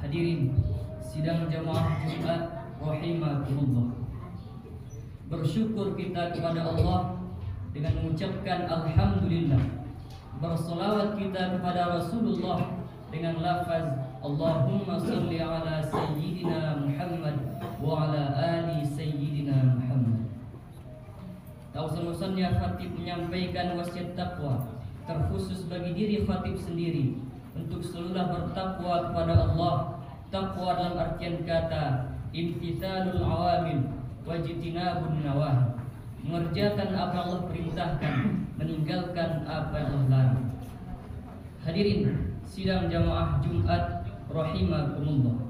Hadirin sidang jamaah Jumat rahimakumullah. Bersyukur kita kepada Allah dengan mengucapkan alhamdulillah. Bersolawat kita kepada Rasulullah dengan lafaz Allahumma salli ala sayyidina Muhammad wa ala ali sayyidina Muhammad. Tahu-tahunya khatib menyampaikan wasiat takwa terkhusus bagi diri khatib sendiri untuk selalu bertakwa kepada Allah. Takwa dalam artian kata imtithalul awamil wajtinabun nawahi, mengerjakan apa yang Allah perintahkan, meninggalkan apa yang Allah larang. Hadirin sidang jamaah Jumat rahimakumullah.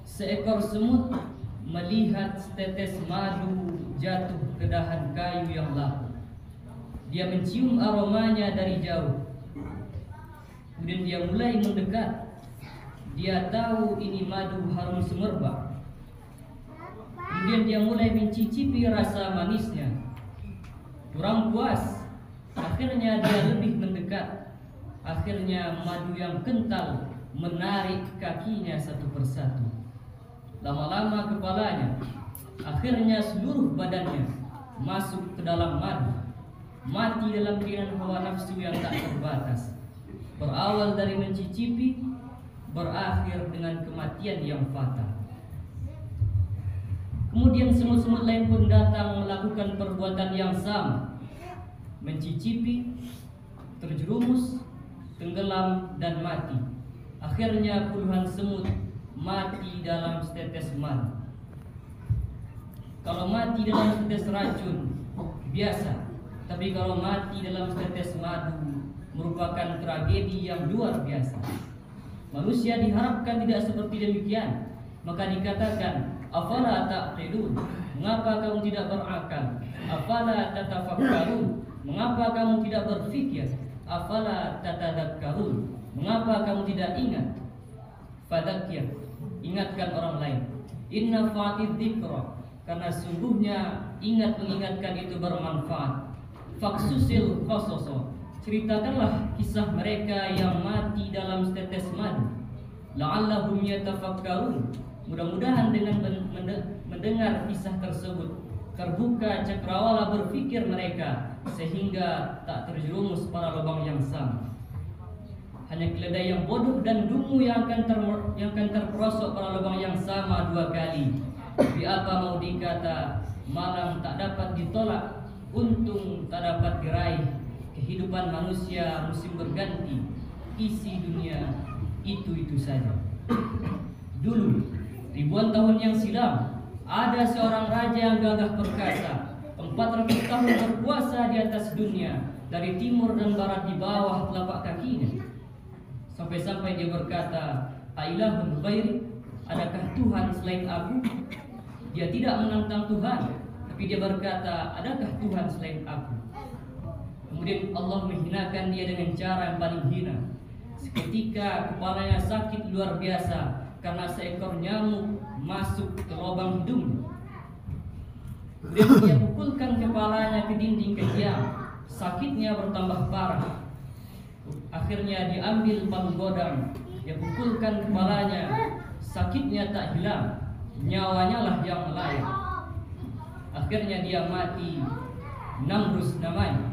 Seekor semut melihat setetes madu jatuh ke dahan kayu yang laku. Dia mencium aromanya dari jauh. Kemudian dia mulai mendekat. Dia tahu ini madu harum semerbak. Kemudian dia mulai mencicipi rasa manisnya. Kurang puas, akhirnya dia lebih mendekat. Akhirnya madu yang kental menarik kakinya satu persatu. Lama-lama kepalanya, akhirnya seluruh badannya masuk ke dalam madu. Mati dalam keinginan hawa nafsu yang tak terbatas. Berawal dari mencicipi, berakhir dengan kematian yang fatal. Kemudian semut-semut lain pun datang melakukan perbuatan yang sama, mencicipi, terjerumus, tenggelam dan mati. Akhirnya puluhan semut mati dalam setetes madu. Kalau mati dalam setetes racun biasa, tapi kalau mati dalam setetes madu merupakan tragedi yang luar biasa. Manusia diharapkan tidak seperti demikian. Maka dikatakan, afala taqilun, mengapa kamu tidak berakal? Afala tatafakkarun, mengapa kamu tidak berfikir? Afala tatadakkarun, mengapa kamu tidak ingat? Fadzakir, ingatkan orang lain. Inna fa'atid dzikra, karena sungguhnya ingat mengingatkan itu bermanfaat. Faksusil qasaso, ceritakanlah kisah mereka yang mati dalam setetes madu. La'allahum yatafakkarun, mudah-mudahan dengan mendengar kisah tersebut terbuka cakrawala berpikir mereka sehingga tak terjerumus pada lubang yang sama. Hanya keledai yang bodoh dan dungu yang akan terperosok pada lubang yang sama dua kali. Tapi apa mau dikata, malam tak dapat ditolak, untung tak dapat diraih. Kehidupan manusia musim berganti, isi dunia itu saja. Dulu, ribuan tahun yang silam, ada seorang raja yang gagah perkasa, 400 tahun berkuasa di atas dunia, dari timur dan barat di bawah telapak kakinya. Sampai-sampai dia berkata, Ailahun ghairi, adakah Tuhan selain aku? Dia tidak menantang Tuhan, tapi dia berkata, adakah Tuhan selain aku? Kemudian Allah menghinakan dia dengan cara yang paling hina. Seketika kepalanya sakit luar biasa karena seekor nyamuk masuk ke lubang hidungnya. Kemudian dia pukulkan kepalanya ke dinding kejam. Sakitnya bertambah parah. Akhirnya diambil palu godam, dia pukulkan kepalanya. Sakitnya tak hilang, nyawanya lah yang melayang. Akhirnya dia mati. Namrus namanya,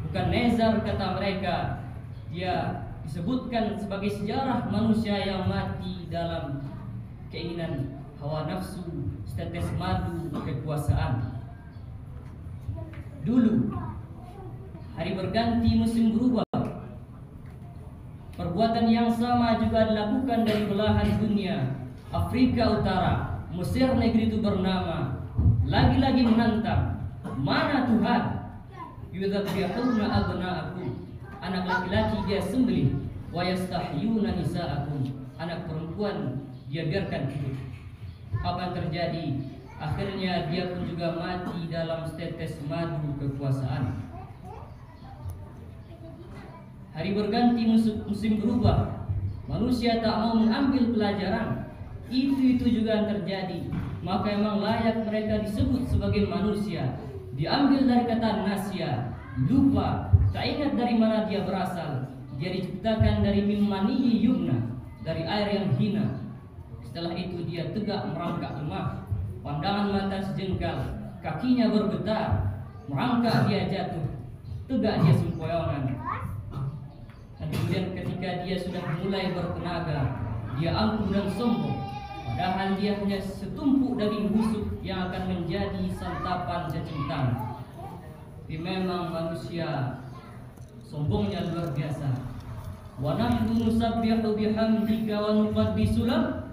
bukan Nezar kata mereka. Dia disebutkan sebagai sejarah manusia yang mati dalam keinginan hawa nafsu, setetes madu, kekuasaan. Dulu hari berganti, musim berubah. Perbuatan yang sama juga dilakukan dari belahan dunia. Afrika Utara, Mesir negeri itu bernama, lagi-lagi menantang. Mana Tuhan? Yudzabihuna abna'akum, anak laki-laki dia sembelih. Wa yastahyuna nisa'akum, anak perempuan dia biarkan hidup. Apa yang terjadi? Akhirnya dia pun juga mati dalam setetes madu kekuasaan. Hari berganti, musim berubah. Manusia tak mau mengambil pelajaran. Itu juga yang terjadi. Maka memang layak mereka disebut sebagai manusia. Diambil dari kata nasya, lupa, tak ingat dari mana dia berasal. Dia diciptakan dari mimani yumna, dari air yang hina. Setelah itu dia tegak merangkak lemah, pandangan mata sejengkal, kakinya bergetar, merangkak dia jatuh, tegak dia sempoyongan. Dan kemudian ketika dia sudah mulai bertenaga, dia angkuh dan sombong, padahal dia hanya setumpuk daging busuk yang akan menjadi santapan cacing tanah. Tapi memang manusia sombongnya luar biasa. Wa nahnu nusabbihu bihamdika wa nuqaddisu lak.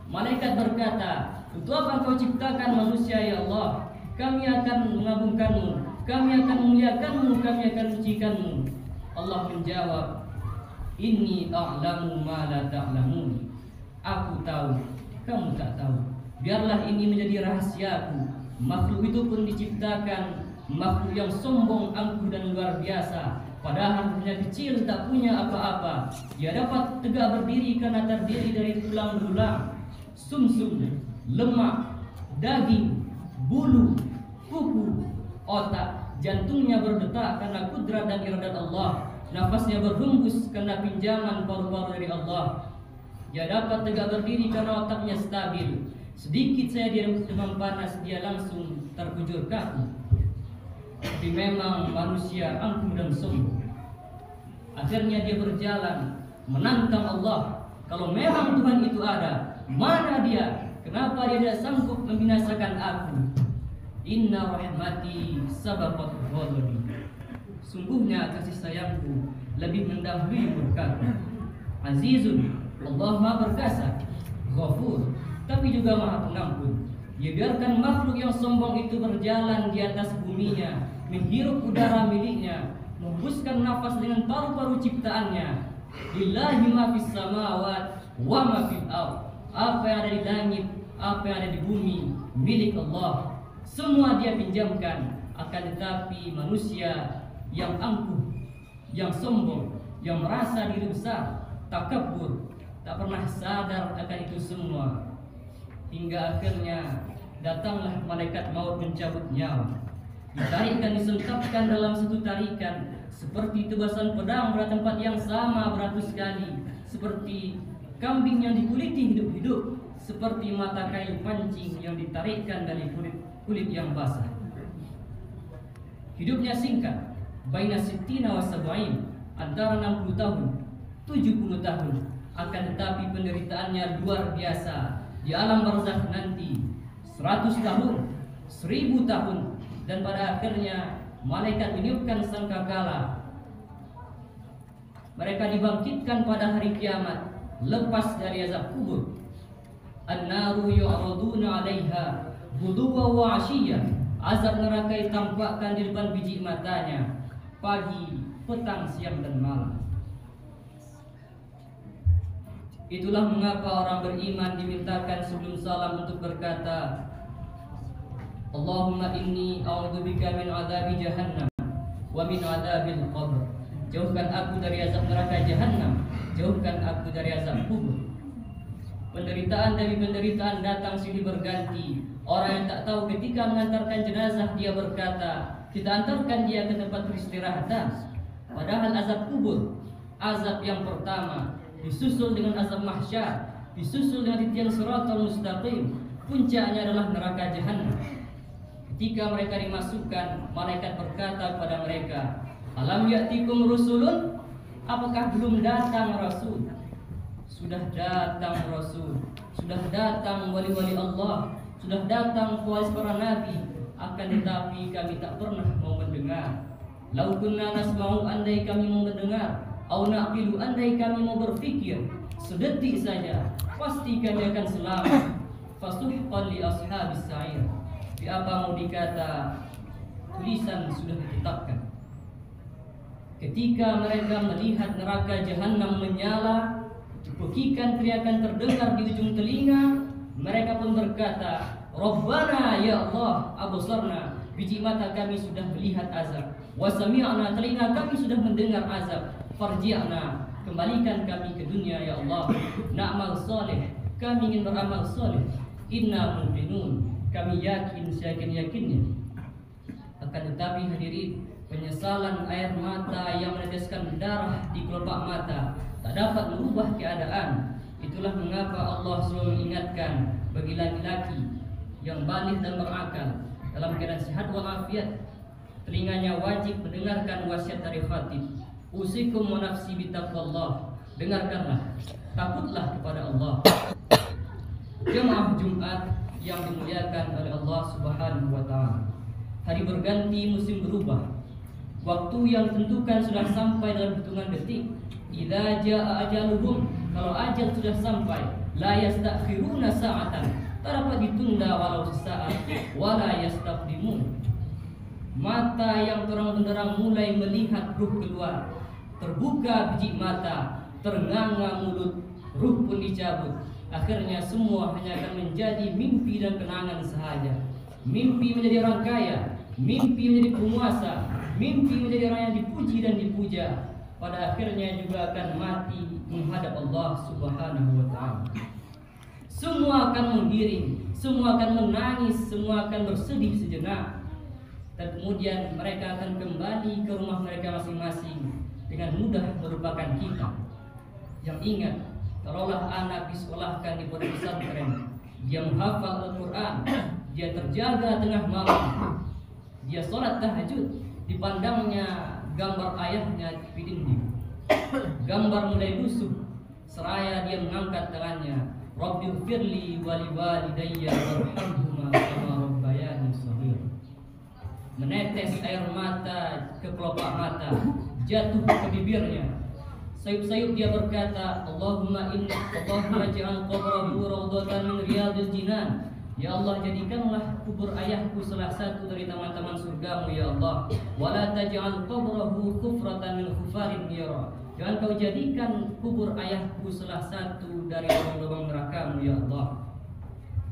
Malaikat berkata, untuk apa kau ciptakan manusia ya Allah? Kami akan mengagungkanmu, kami akan memuliakanmu, kami akan mensucikanmu. Allah menjawab, inni a'lamu ma la ta'lamun. Aku tahu, kamu tak tahu. Biarlah ini menjadi rahasiaku. Makhluk itu pun diciptakan makhluk yang sombong, angkuh dan luar biasa. Padahal hanya kecil, tak punya apa-apa. Dia dapat tegak berdiri karena terdiri dari tulang belulang, sumsum, lemak, daging, bulu, kuku, otak. Jantungnya berdetak karena kudrat dan iradat Allah. Nafasnya berhembus karena pinjaman paru-paru dari Allah. Dia dapat tegak berdiri karena otaknya stabil. Sedikit saya dia demam panas, dia langsung terkujur kaku. Tapi memang manusia angkuh dan sombong. Akhirnya dia berjalan menantang Allah. Kalau memang Tuhan itu ada, mana dia? Kenapa dia tidak sanggup membinasakan aku? Inna rahmati sabaqat ghadabi. Sungguhnya kasih sayangku lebih mendahului murkaku. Azizun, Allah Maha Perkasa, Ghafur, tapi juga Maha Pengampun. Dia biarkan makhluk yang sombong itu berjalan di atas buminya, menghirup udara miliknya, menghembuskan nafas dengan paru-paru ciptaannya. Lillahi ma fis samawat wa ma fil ardh. Apa yang ada di langit, apa yang ada di bumi, milik Allah. Semua dia pinjamkan. Akan tetapi manusia yang angkuh, yang sombong, yang merasa diri besar, takabur, tak pernah sadar akan itu semua. Hingga akhirnya datanglah malaikat maut mencabut nyawa. Ditarikkan, disentapkan dalam satu tarikan, seperti tebasan pedang pada tempat yang sama beratus kali, seperti kambing yang dikuliti hidup-hidup, seperti mata kayu pancing yang ditarikkan dari kulit yang basah. Hidupnya singkat, baina sittina wa sab'in, antara 60 tahun 70 tahun. Akan tetapi penderitaannya luar biasa. Di alam barzakh nanti 100 tahun, 1000 tahun, dan pada akhirnya malaikat meniupkan sangkakala. Mereka dibangkitkan pada hari kiamat, lepas dari azab kubur. An-naru yu'raduna 'alaiha ghuduwan wa 'ashiyyan. Azab neraka ditampakkan di depan biji matanya, pagi, petang, siang dan malam. Itulah mengapa orang beriman dimintakan sebelum salam untuk berkata, Allahumma inni a'udzubika min adzabi jahannam wa min adzabil qabr. Jauhkan aku dari azab neraka jahannam, jauhkan aku dari azab kubur. Penderitaan demi penderitaan datang silih berganti. Orang yang tak tahu ketika mengantarkan jenazah dia berkata, kita antarkan dia ke tempat peristirahatan. Padahal azab kubur, azab yang pertama, disusul dengan azab mahsyar, disusul dengan titian siratal mustaqim. Puncaknya adalah neraka jahannam. Ketika mereka dimasukkan, malaikat berkata kepada mereka, alam ya'tikum rusulun? Apakah belum datang rasul? Sudah datang rasul, sudah datang wali-wali Allah, sudah datang pewaris para nabi. Akan tetapi kami tak pernah mau mendengar. Lau kunna nasma'u, andai kami mau mendengar, au naqilu, andai kami mau berpikir sedetik saja, pasti kami akan selamat. Fasuhqan li ashabis sa'ir. Di apa mau dikata, tulisan sudah ditetapkan. Ketika mereka melihat neraka jahanam menyala, pekikan teriakan terdengar di ujung telinga, mereka pun berkata, Rabbana ya Allah, absarna, biji mata kami sudah melihat azab, wa sami'na, telinga kami sudah mendengar azab, farji'na, kembalikan kami ke dunia ya Allah, na'mal salih, kami ingin beramal salih, inna muqinun, kami yakin seyakin-yakinnya. Akan tetapi hadirin, penyesalan air mata yang meneteskan darah di kelopak mata tak dapat merubah keadaan. Itulah mengapa Allah selalu mengingatkan bagi laki-laki yang baligh dan berakal dalam keadaan sehat walafiat, telinganya wajib mendengarkan wasiat dari khatib. Usikum wa nafsi bitaqwallah. Dengarkanlah, takutlah kepada Allah. Jemaah Jumat yang dimuliakan oleh Allah Subhanahu wa taala. Hari berganti, musim berubah. Waktu yang tentukan sudah sampai dalam hitungan detik. Idza jaa ajaluhum, kalau ajal sudah sampai, la yastakhiruna sa'atan, tak dapat ditunda walau sesaat, wala yastaqdimun. Mata yang terang benderang mulai melihat ruh keluar, terbuka biji mata, ternganga mulut, ruh pun dicabut. Akhirnya semua hanya akan menjadi mimpi dan kenangan sahaja. Mimpi menjadi orang kaya, mimpi menjadi penguasa, mimpi menjadi orang yang dipuji dan dipuja. Pada akhirnya juga akan mati menghadap Allah Subhanahu wa taala. Semua akan menggiring, semua akan menangis, semua akan bersedih sejenak. Dan kemudian mereka akan kembali ke rumah mereka masing-masing dengan mudah melupakan kita. Yang ingat, taruhlah anak disekolahkan di pondok pesantren, dia menghafal Al-Quran, dia terjaga tengah malam, dia sholat tahajud, dipandangnya gambar ayahnya di dinding, gambar mulai lusuh, seraya dia mengangkat tangannya, Rabbighfirli wa liwalidayya warhamhuma kama rabbayani shaghira. Menetes air mata ke kelopak mata, jatuh ke bibirnya. Sayup-sayup dia berkata, Allahumma ja'al qabrahu rawdatan min riyadil jinan. Ya Allah, jadikanlah kubur ayahku salah satu dari taman-taman surgamu ya Allah. Wala taj'al qabrahu kufratan min khufarin nira. Jangan kau jadikan kubur ayahku salah satu dari lubang-lubang nerakamu ya Allah.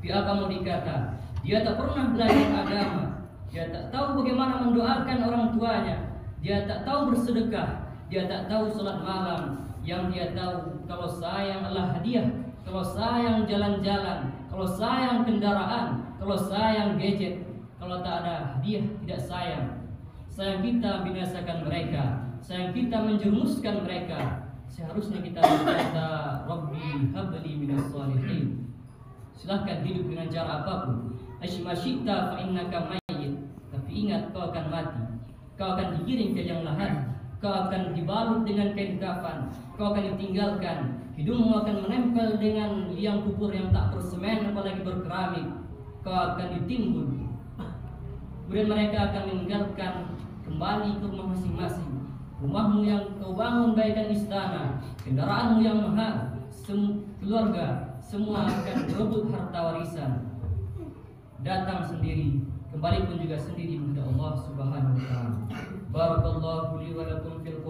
Pihak kamu dikata, dia tak pernah belajar agama, dia tak tahu bagaimana mendoakan orang tuanya, dia tak tahu bersedekah, dia tak tahu salat malam. Yang dia tahu, kalau sayang adalah hadiah, kalau sayang jalan-jalan, kalau sayang kendaraan, kalau sayang gadget, kalau tak ada hadiah tidak sayang. Sayang kita binasakan mereka, sayang kita menjerumuskan mereka. Seharusnya kita berkata, Rabbi habli minas shalihin. Silahkan hidup dengan cara apapun. Ashmasyita fa innaka mayyit. Tapi ingat, kau akan mati. Kau akan digiring ke liang lahat. Kau akan dibalut dengan kain kafan, kau akan ditinggalkan, hidungmu akan menempel dengan liang kubur yang tak bersemen apalagi berkeramik, kau akan ditimbun. Kemudian mereka akan meninggalkan kembali ke rumah masing-masing. Rumahmu yang kau bangun bagaikan istana, kendaraanmu yang mahal, keluarga, semua akan berebut harta warisan. Datang sendiri, kembali pun juga sendiri kepada Allah Subhanahu wa taala. Barakallahu li wa lakum fil